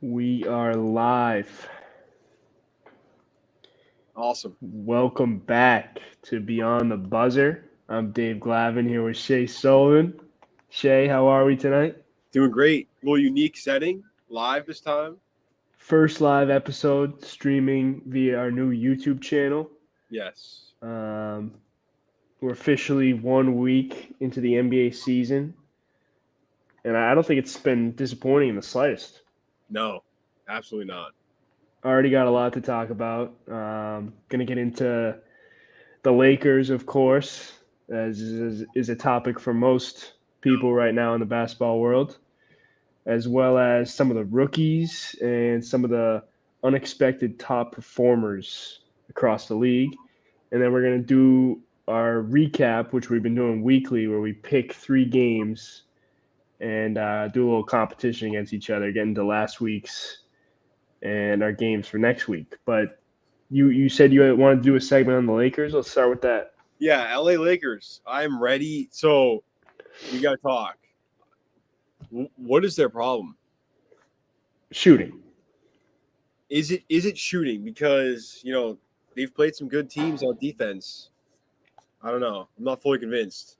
We are live. Awesome. Welcome back to Beyond the Buzzer. I'm Dave Glavin here with Shay Sullivan. Shay, how are we tonight? Doing great. A little unique setting. Live this time. First live episode streaming via our new YouTube channel. Yes. Um, we're officially 1 week into the NBA season, and I don't think it's been disappointing in the slightest. No, absolutely not. Already got a lot to talk about. Gonna get into the Lakers, of course, as is a topic for most people right now in the basketball world, as well as some of the rookies and some of the unexpected top performers across the league. And then we're going to do our recap, which we've been doing weekly, where we pick 3 games and do a little competition against each other, get into last week's and our games for next week. But you said you wanted to do a segment on the Lakers. Let's start with that. Yeah, LA Lakers. I'm ready. So we got to talk. What is their problem? Shooting. Is it shooting? Because, they've played some good teams on defense. I don't know. I'm not fully convinced.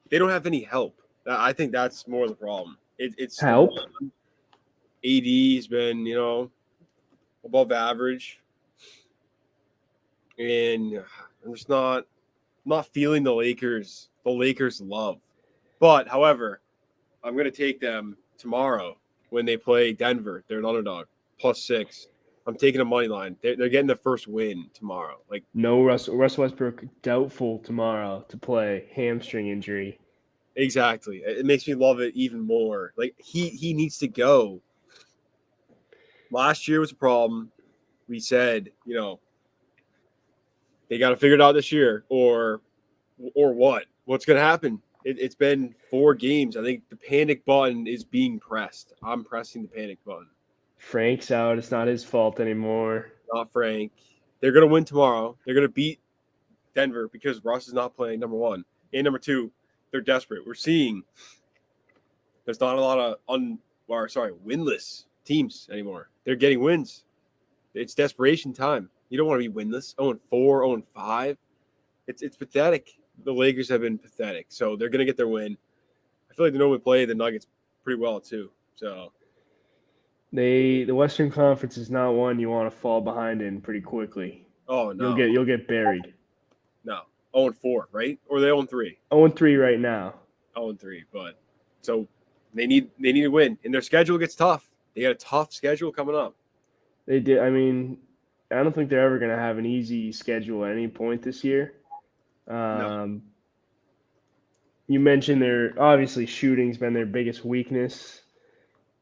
They don't have any help. I think that's more the problem. It's Help. AD's been, above average. And I'm just not feeling the Lakers love. But however, I'm gonna take them tomorrow when they play Denver. They're an underdog, +6. I'm taking a money line. They're getting the first win tomorrow. Like, No Russell Westbrook doubtful tomorrow to play, hamstring injury. exactly. It makes me love it even more. Like, he needs to go. Last year was a problem. We said, they got to figure it out this year, or what? What's gonna happen? It's been 4 games. I think the panic button is being pressed. I'm pressing the panic button. Frank's out. It's not his fault anymore. Not Frank. They're going to win tomorrow. They're going to beat Denver because Russ is not playing, number one. And number two, they're desperate. We're seeing there's not a lot of winless teams anymore. They're getting wins. It's desperation time. You don't want to be winless. 0-4, 0-5. It's pathetic. The Lakers have been pathetic. So they're going to get their win. I feel like they normally play the Nuggets pretty well too. So The Western Conference is not one you want to fall behind in pretty quickly. oh You'll no. get buried. No. 0-4, right? Or are they 0-3? 0-3 right now. 0-3, but so they need to win. And their schedule gets tough. They got a tough schedule coming up. They did. I mean, I don't think they're ever going to have an easy schedule at any point this year. No. You mentioned their obviously shooting's been their biggest weakness.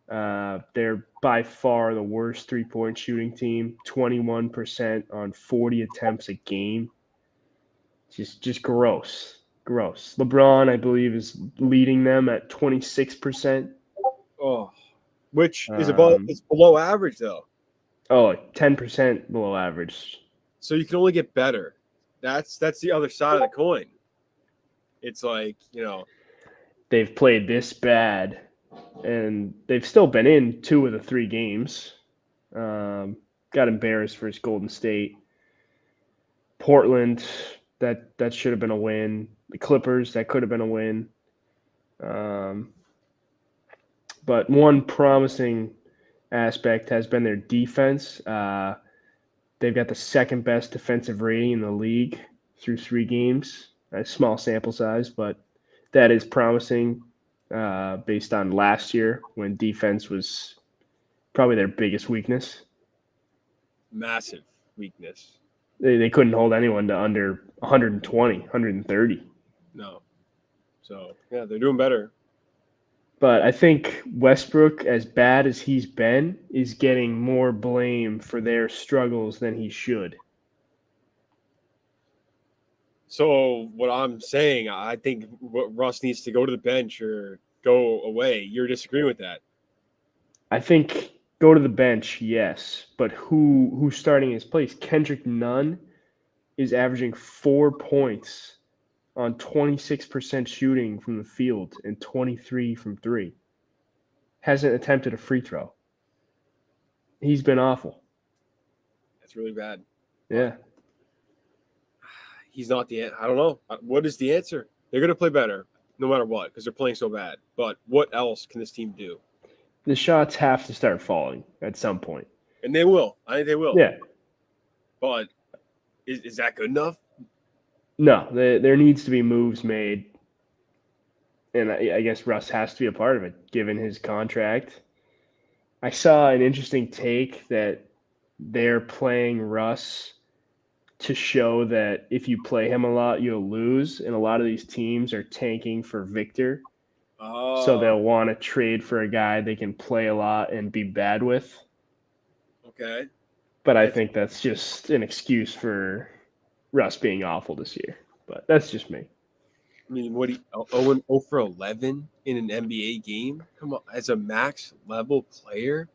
They're by far the worst 3-point shooting team, 21% on 40 attempts a game. Just gross. Gross. LeBron, I believe, is leading them at 26%. Oh, which is Um, it's below average though. like 10% below average. So you can only get better. That's the other side of the coin. It's like, They've played this bad, and they've still been in 2 of the 3 games. Got embarrassed versus Golden State. Portland, that should have been a win. The Clippers, that could have been a win. Um, but one promising aspect has been their defense. They've got the second best defensive rating in the league through 3 games. A small sample size, but that is promising based on last year when defense was probably their biggest weakness. massive weakness. They couldn't hold anyone to under 120, 130. No. So, yeah, they're doing better. But I think Westbrook, as bad as he's been, is getting more blame for their struggles than he should. So what I'm saying, I think Russ needs to go to the bench or go away. You're disagreeing with that. I think go to the bench, yes, but who's starting his place? Kendrick Nunn is averaging 4 points on 26% shooting from the field and 23 from three. hasn't attempted a free throw. He's been awful. That's really bad. Yeah. He's not the – I don't know. What is the answer? They're going to play better no matter what because they're playing so bad. But what else can this team do? The shots have to start falling at some point. And they will. I think they will. Yeah. But is that good enough? No, there needs to be moves made. And I guess Russ has to be a part of it, given his contract. I saw an interesting take that they're playing Russ to show that if you play him a lot, you'll lose. And a lot of these teams are tanking for Victor. So they'll want to trade for a guy they can play a lot and be bad with. Okay. But I think that's just an excuse for Russ being awful this year. But that's just me. I mean, what 0 for 11 in an NBA game? Come on, as a max level player?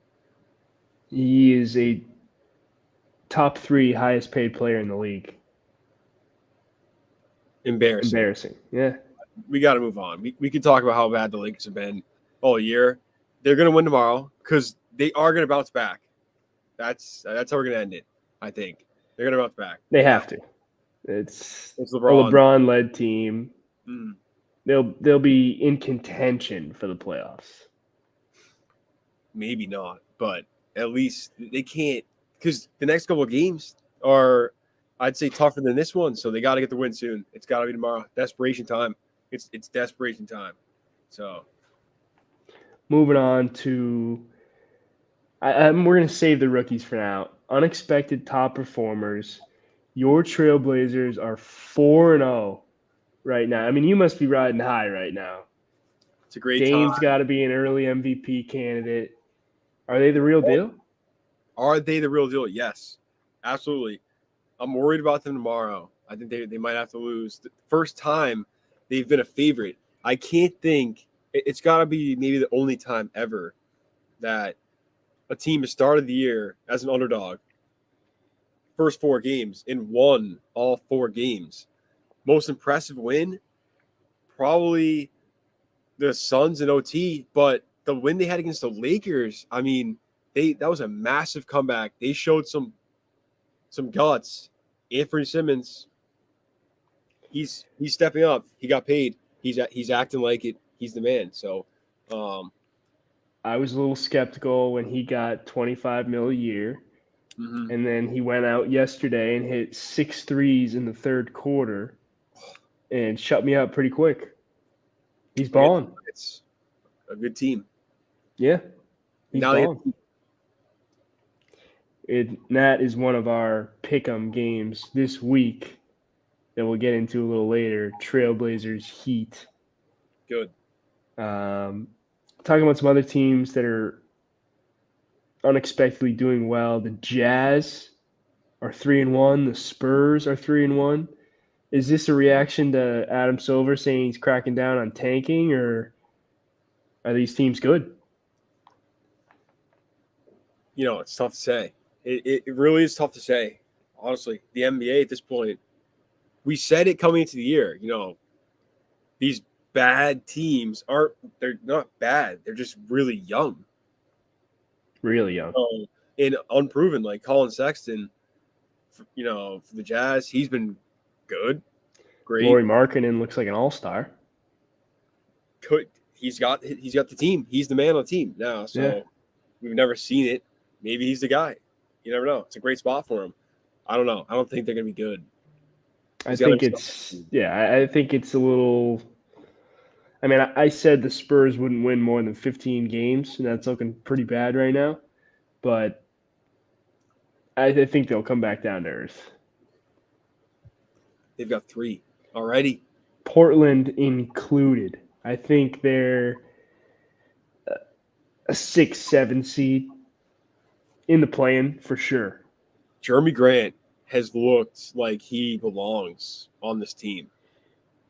He is a top 3 highest paid player in the league. Embarrassing. Yeah. We got to move on. We could talk about how bad the Lakers have been all year. They're going to win tomorrow because they are going to bounce back. That's how we're going to end it, I think. They're going to bounce back. They have to. It's LeBron. A LeBron-led team. Mm. They'll be in contention for the playoffs. Maybe not, but at least they can't because the next couple of games are, I'd say, tougher than this one. So they got to get the win soon. It's got to be tomorrow. Desperation time. It's desperation time. So moving on to, we're going to save the rookies for now. Unexpected top performers. Your Trailblazers are 4-0 right now. I mean, you must be riding high right now. It's a great Dame's time. got to be an early MVP candidate. Are they the real deal? Are they the real deal? Yes, absolutely. I'm worried about them tomorrow. I think they might have to lose. The first time they've been a favorite. I can't think – it's got to be maybe the only time ever that a team has started the year as an underdog, first 4 games, and won all 4 games. Most impressive win, probably the Suns in OT, but the win they had against the Lakers, I mean, that was a massive comeback. They showed some guts. Anthony Simmons, he's stepping up. He got paid. He's acting like it. He's the man. So, I was a little skeptical when he got $25 million a year, and then he went out yesterday and hit 6 threes in the third quarter, and shut me up pretty quick. He's balling. It's a good team. Yeah, he's balling. That is one of our pick'em games this week that we'll get into a little later. Trailblazers Heat. Good. Talking about some other teams that are unexpectedly doing well. The Jazz are 3-1. The Spurs are 3-1. Is this a reaction to Adam Silver saying he's cracking down on tanking, or are these teams good? You know, it's tough to say. It really is tough to say, honestly. The NBA at this point, we said it coming into the year, you know, these bad teams they're not bad. They're just really young. Really young. And unproven, like Colin Sexton, you know, for the Jazz, he's been good. Great. Lauri Markkanen looks like an all-star. He's got the team. He's the man on the team now. So We've never seen it. Maybe he's the guy. You never know. It's a great spot for him. I don't know. I don't think they're going to be good. I think it's a little – I mean, I said the Spurs wouldn't win more than 15 games, and that's looking pretty bad right now. But I think they'll come back down to earth. They've got 3 already. Portland included. I think they're a 6-7 seed in the play-in for sure. Jeremy Grant has looked like he belongs on this team.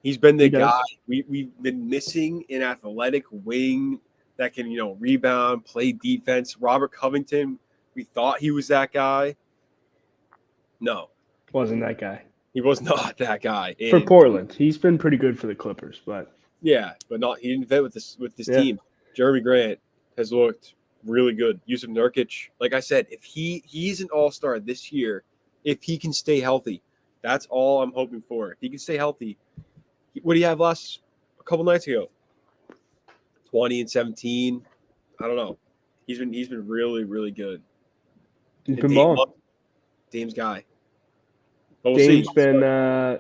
He's been the guy. We've been missing an athletic wing that can, you know, rebound, play defense. Robert Covington, we thought he was that guy. No. Wasn't that guy. He was not that guy. For Portland. He's been pretty good for the Clippers, but yeah, but he didn't fit with this team. Jeremy Grant, has looked really good. Yusuf Nurkic, like I said, if he's an all-star this year, if he can stay healthy, that's all I'm hoping for. If he can stay healthy, what do you have a couple nights ago? 20 and 17. I don't know. He's been really, really good. He's And been balling. Dame's guy. But we'll Dame's see.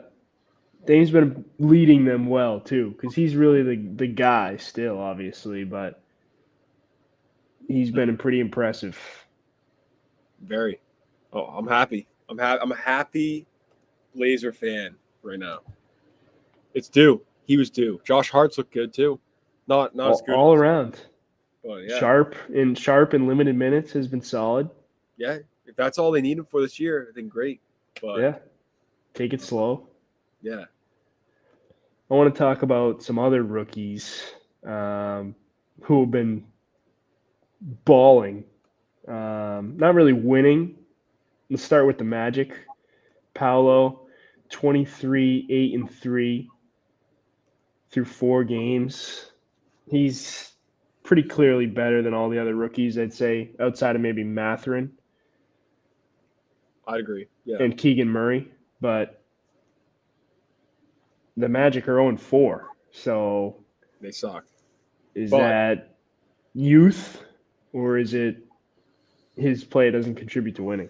Dame's been leading them well too, because he's really the guy still, obviously, but he's been pretty impressive. Very. Oh, I'm happy. I'm a happy Blazer fan right now. It's due. He was due. Josh Hart's looked good too. Not as good all around. But yeah. Sharp in limited minutes has been solid. Yeah. If that's all they need him for this year, then great. But yeah. Take it slow. Yeah. I want to talk about some other rookies who have been balling. Not really winning. Let's start with the Magic. Paolo, 23, 8 and 3 through 4 games. He's pretty clearly better than all the other rookies, I'd say, outside of maybe Mathurin. I'd agree. Yeah. And Keegan Murray, but the Magic are 0-4, so they suck. Is that youth, or is it his play doesn't contribute to winning?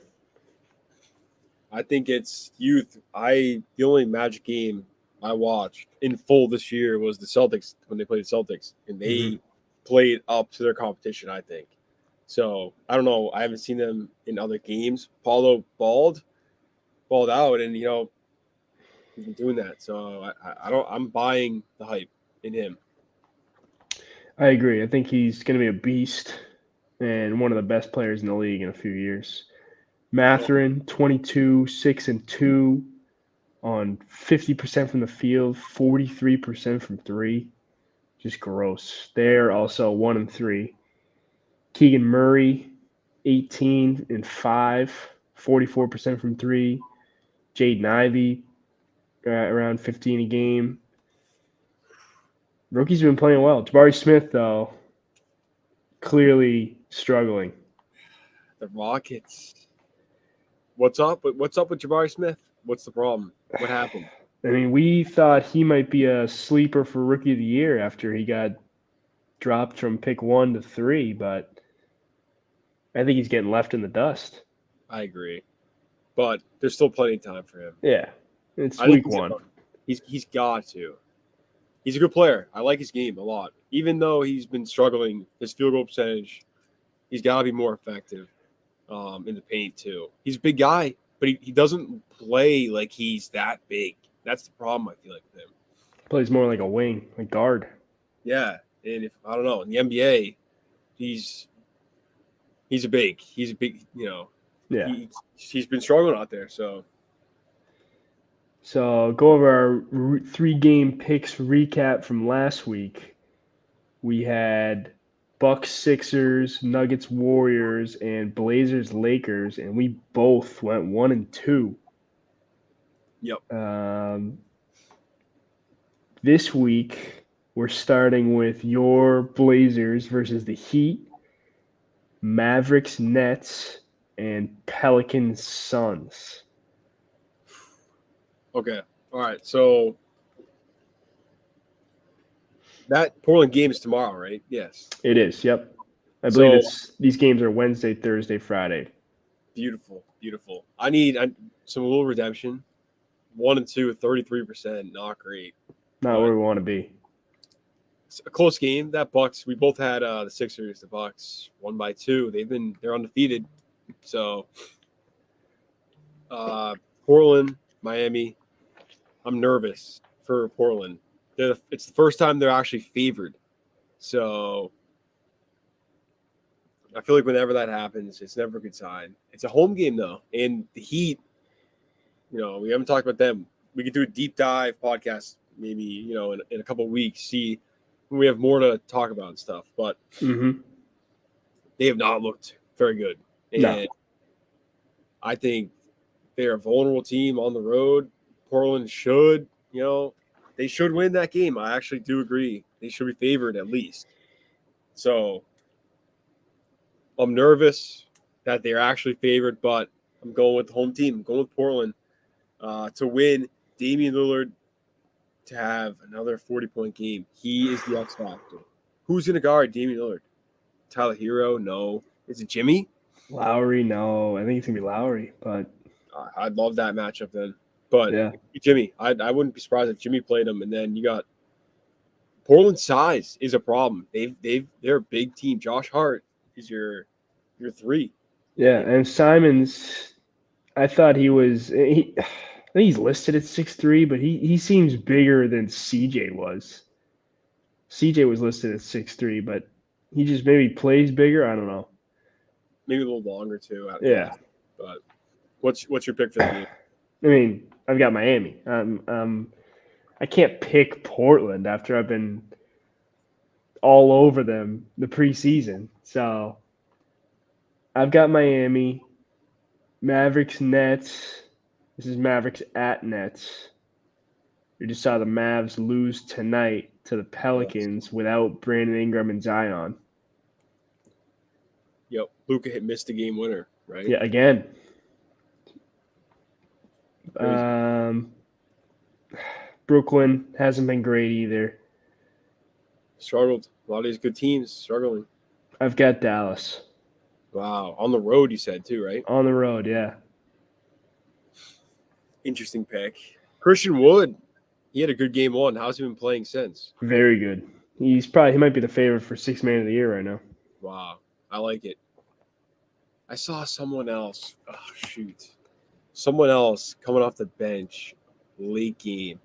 I think it's youth. The only Magic game I watched in full this year was the Celtics when they played the Celtics, and they played up to their competition, I think. So I don't know. I haven't seen them in other games. Paulo balled out, and he's been doing that. So I'm buying the hype in him. I agree. I think he's going to be a beast and one of the best players in the league in a few years. Mathurin, 22, 6 and 2 on 50% from the field, 43% from 3. Just gross. They're also 1 and 3. Keegan Murray, 18 and 5, 44% from 3. Jaden Ivey, around 15 a game. Rookies have been playing well. Jabari Smith, though, clearly struggling. The Rockets. What's up? What's up with Jabari Smith? What's the problem? What happened? I mean, we thought he might be a sleeper for Rookie of the Year after he got dropped from pick 1 to 3, but I think he's getting left in the dust. I agree. But there's still plenty of time for him. Yeah. It's week 1. He's got to. He's a good player. I like his game a lot. Even though he's been struggling, his field goal percentage, he's got to be more effective in the paint too. He's a big guy, but he doesn't play like he's that big. That's the problem, I feel like, with him. Plays more like a wing, like guard. Yeah, and I don't know, in the NBA, he's a big, Yeah. He's been struggling out there, so. So go over our 3-game picks recap from last week. We had Bucks, Sixers, Nuggets, Warriors, and Blazers, Lakers, and we both went 1 and 2. Yep. This week we're starting with your Blazers versus the Heat, Mavericks, Nets, and Pelicans, Suns. Okay. All right. So that Portland game is tomorrow, right? Yes. It is. Yep. I believe these games are Wednesday, Thursday, Friday. Beautiful. Beautiful. I need some little redemption. 1 and 2 at 33%. Not great. Not where we want to be. It's a close game. That Bucks, we both had the Sixers, the Bucks, 1 by 2. They're undefeated. So Portland, Miami. I'm nervous for Portland. It's the first time they're actually favored. So I feel like whenever that happens, it's never a good sign. It's a home game, though. And the Heat, we haven't talked about them. We could do a deep dive podcast maybe, in a couple of weeks, see when we have more to talk about and stuff. But they have not looked very good. And no. I think they're a vulnerable team on the road. Portland should, they should win that game. I actually do agree. They should be favored at least. So I'm nervous that they're actually favored, but I'm going with the home team. I'm going with Portland to win. Damian Lillard to have another 40-point game. He is the X factor. Who's going to guard Damian Lillard? Tyler Hero? No. Is it Jimmy? Lowry? No, I think it's gonna be Lowry, but I'd love that matchup then. But yeah, Jimmy, I wouldn't be surprised if Jimmy played him. And then you got Portland's size is a problem. They're a big team. Josh Hart is your three. yeah. And Simons, I thought he was. I think he's listed at 6'3", but he seems bigger than CJ was. CJ was listed at 6'3", but he just maybe plays bigger. I don't know. Maybe a little longer too. Yeah. But what's your pick for the game? I mean, I've got Miami. I can't pick Portland after I've been all over them the preseason. So I've got Miami, Mavericks, Nets. This is Mavericks at Nets. We just saw the Mavs lose tonight to the Pelicans without Brandon Ingram and Zion. Yep, Luka missed a game winner, right? Yeah, again. Crazy. Brooklyn hasn't been great either. Struggled. A lot of these good teams struggling. I've got Dallas. Wow, on the road you said too, right? On the road, yeah. Interesting pick. Christian Wood, he had a good game one. How's he been playing since? Very good. He might be the favorite for sixth man of the year right now. Wow, I like it. I saw someone else. Oh shoot, someone else coming off the bench late game,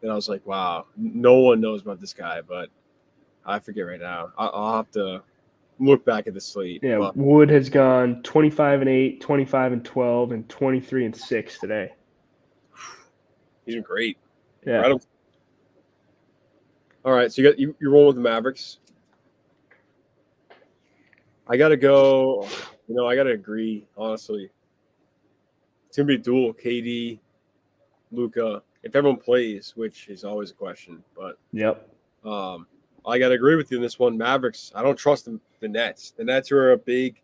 and I was like, wow, no one knows about this guy, but I forget right now. I'll have to look back at the slate. Yeah, but Wood has gone 25-8, 25-12, and 23-6 today. he's been great. Yeah. Incredible. All right, so you're rolling with the Mavericks. I gotta go. I gotta agree. Honestly, it's gonna be a duel. KD, Luka. If everyone plays, which is always a question, but Yep. I gotta agree with you in this one. Mavericks. I don't trust the Nets. The Nets are a big,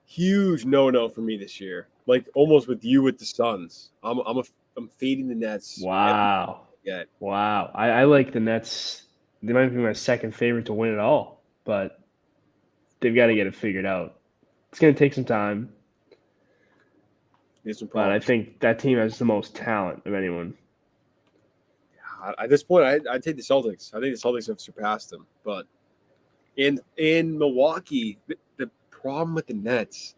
huge no for me this year. Like almost with you with the Suns. I'm fading the Nets. Wow. Yeah. Wow. I like the Nets. They might be my second favorite to win it all, but they've got to get it figured out. It's going to take some time, but I think that team has the most talent of anyone. At this point, I'd take the Celtics. I think the Celtics have surpassed them. But in Milwaukee, the problem with the Nets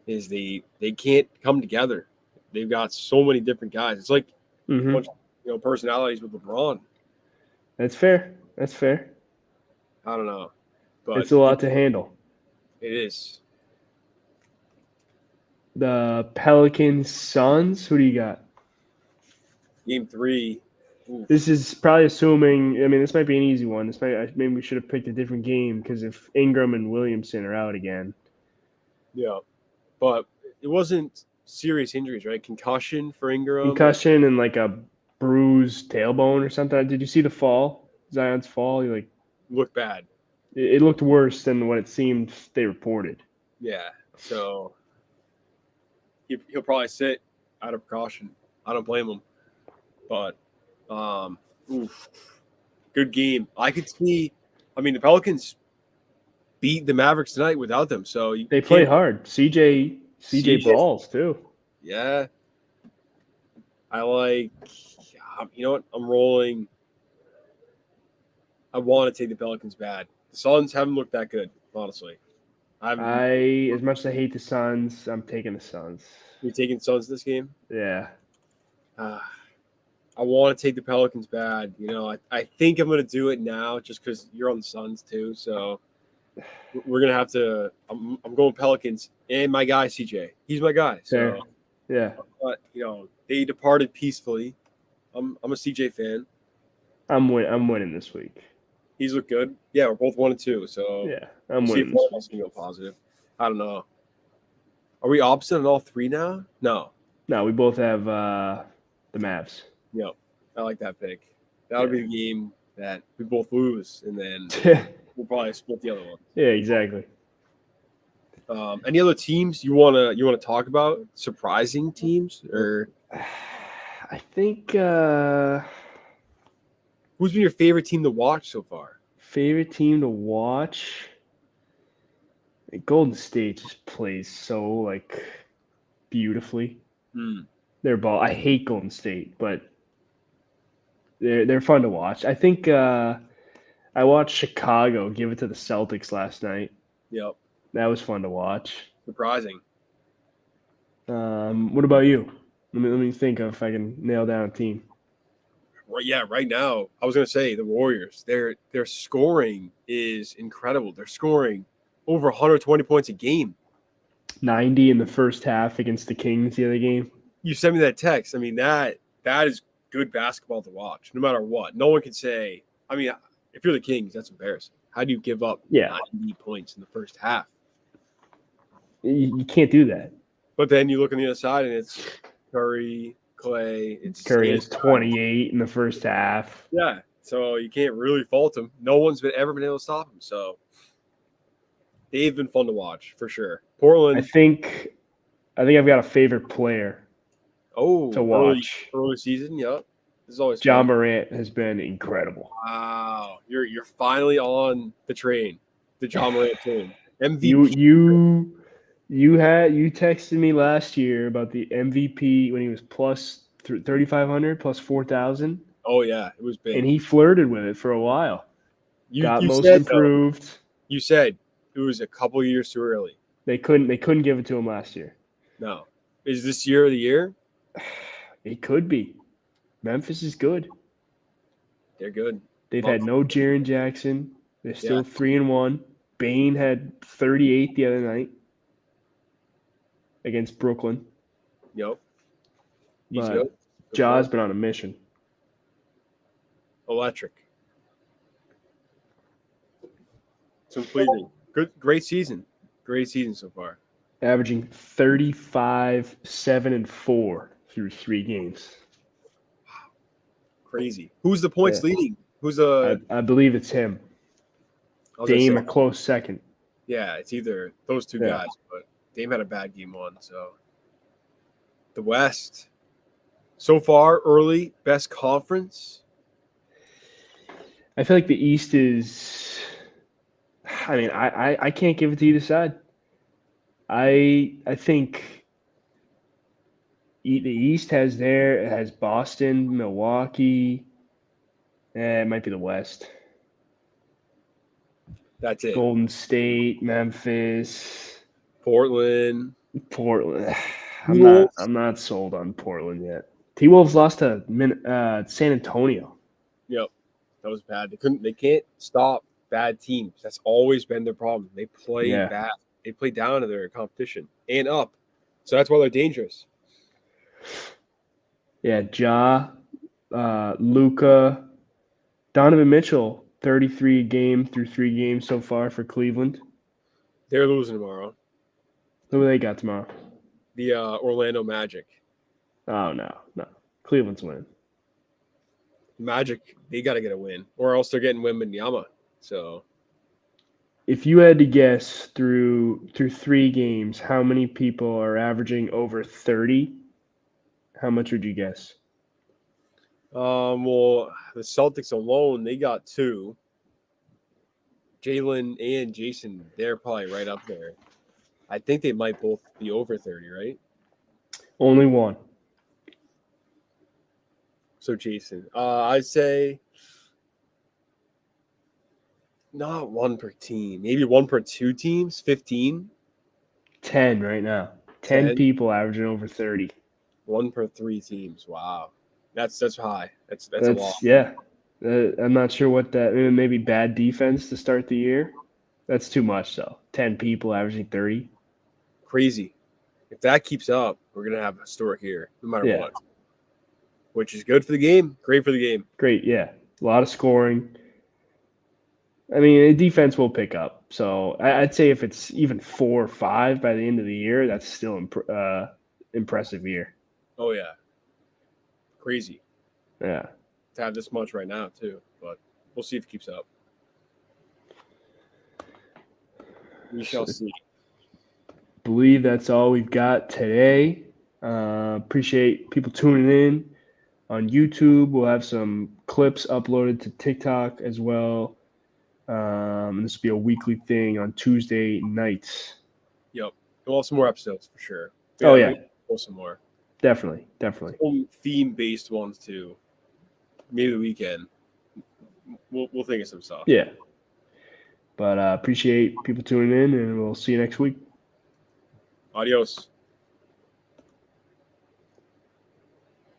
is they can't come together. They've got so many different guys. It's like a bunch of, personalities with LeBron. That's fair. I don't know, but it's a lot to handle. It is. The Pelicans Suns. Who do you got? Game 3. Oof. This is probably assuming. I mean, this might be an easy one. Maybe we should have picked a different game because if Ingram and Williamson are out again. Yeah, but it wasn't serious injuries, right? Concussion for Ingram. Concussion and like a bruised tailbone or something. Did you see the fall? Zion's fall. He looked bad. It looked worse than what it seemed they reported. Yeah, so he'll probably sit out of precaution. I don't blame him, but good game. I could see. I mean, the Pelicans beat the Mavericks tonight without them, so they play hard. CJ balls too. Yeah, I like. You know what? I'm rolling. I want to take the Pelicans bad. The Suns haven't looked that good, honestly. As much as I hate the Suns, I'm taking the Suns. You're taking the Suns this game? Yeah. I want to take the Pelicans bad. I think I'm going to do it now just because you're on the Suns too. So we're going to have to – I'm going Pelicans and my guy, CJ. He's my guy. So, yeah. But, they departed peacefully. I'm a CJ fan. I'm winning this week. He's looked good. Yeah, we're both 1-2. So yeah, I'm winning. See if one of us can go positive. I don't know. Are we opposite on all three now? No, we both have the Mavs. Yep, I like that pick. That'll be the game that we both lose, and then we'll probably split the other one. Yeah, exactly. Any other teams you wanna talk about? Surprising teams, or I think who's been your favorite team to watch so far? favorite team to watch. Golden State just plays so like beautifully. Hmm. Their ball. I hate Golden State, but they're fun to watch. I think I watched Chicago give it to the Celtics last night. Yep. That was fun to watch. Surprising. What about you? Let me think of if I can nail down a team. Right, yeah, right now, I was gonna say the Warriors. Their scoring is incredible. They're scoring over 120 points a game. 90 in the first half against the Kings the other game. You sent me that text. I mean, that is good basketball to watch, no matter what. No one can say. I mean, if you're the Kings, that's embarrassing. How do you give up Yeah. 90 points in the first half? You can't do that. But then you look on the other side, and it's Curry, Clay. It's Curry has 28 in the first half. Yeah, so you can't really fault him. No one's ever been able to stop him. So they've been fun to watch for sure. Portland. I think I've got a favorite player to watch. Early season. Yep. This is always Ja fun. Morant has been incredible. Wow, you're finally on the train, the Ja Morant train. MVP. You texted me last year about the MVP when he was plus 3,500 plus 4,000. Oh yeah, it was big. And he flirted with it for a while. You most said, improved. Though, you said it was a couple years too early. They couldn't give it to him last year. No. Is this year the year? It could be. Memphis is good. They're good. They've had no Jaren Jackson. They're still 3-1. Bane had 38 the other night against Brooklyn. Yep. But Ja's been on a mission. Electric. Completely. Great season. Great season so far. Averaging 35, 7, and 4 through 3 games. Crazy. Who's the points leading? Who's I believe it's him. Dame a close second. Yeah, it's either those two guys, but Dame had a bad game one. So the West, so far early, best conference. I feel like the East is. I mean, I can't give it to either side. I think the East has Boston, Milwaukee. It might be the West. That's it. Golden State, Memphis, Portland. I'm not sold on Portland yet. T-Wolves lost to San Antonio. Yep, that was bad. They can't stop bad teams. That's always been their problem. They play bad. They play down to their competition and up. So that's why they're dangerous. Yeah, Ja, Luka, Donovan Mitchell, 33 game through 3 games so far for Cleveland. They're losing tomorrow. Who do they got tomorrow? The Orlando Magic. Oh, no. Cleveland's winning. Magic, they got to get a win, or else they're getting Wembanyama. So, if you had to guess through 3 games, how many people are averaging over 30? How much would you guess? Well, the Celtics alone, they got 2. Jalen and Jason, they're probably right up there. I think they might both be over 30, right? Only one. So Jason, I'd say not 1 per team, maybe 1 per 2 teams, 15. 10 right now. 10 people averaging over 30. 1 per 3 teams. Wow, that's high. That's a lot. Yeah. I'm not sure what that. Maybe bad defense to start the year. That's too much, though. 10 people averaging 30. Crazy. If that keeps up, we're gonna have a historic year, no matter what. Which is good for the game. Great for the game. Great, yeah. A lot of scoring. I mean, the defense will pick up. So I'd say if it's even 4 or 5 by the end of the year, that's still impressive year. Oh yeah. Crazy. Yeah. To have this much right now too, but we'll see if it keeps up. We shall see. believe that's all we've got today. Appreciate people tuning in on YouTube. We'll have some clips uploaded to TikTok as well. This will be a weekly thing on Tuesday nights. Yep. We'll have some more episodes for sure. Oh, yeah. We'll some more. Definitely. Some theme-based ones too. Maybe the weekend. We'll think of some stuff. Yeah. But appreciate people tuning in, and we'll see you next week. Adios.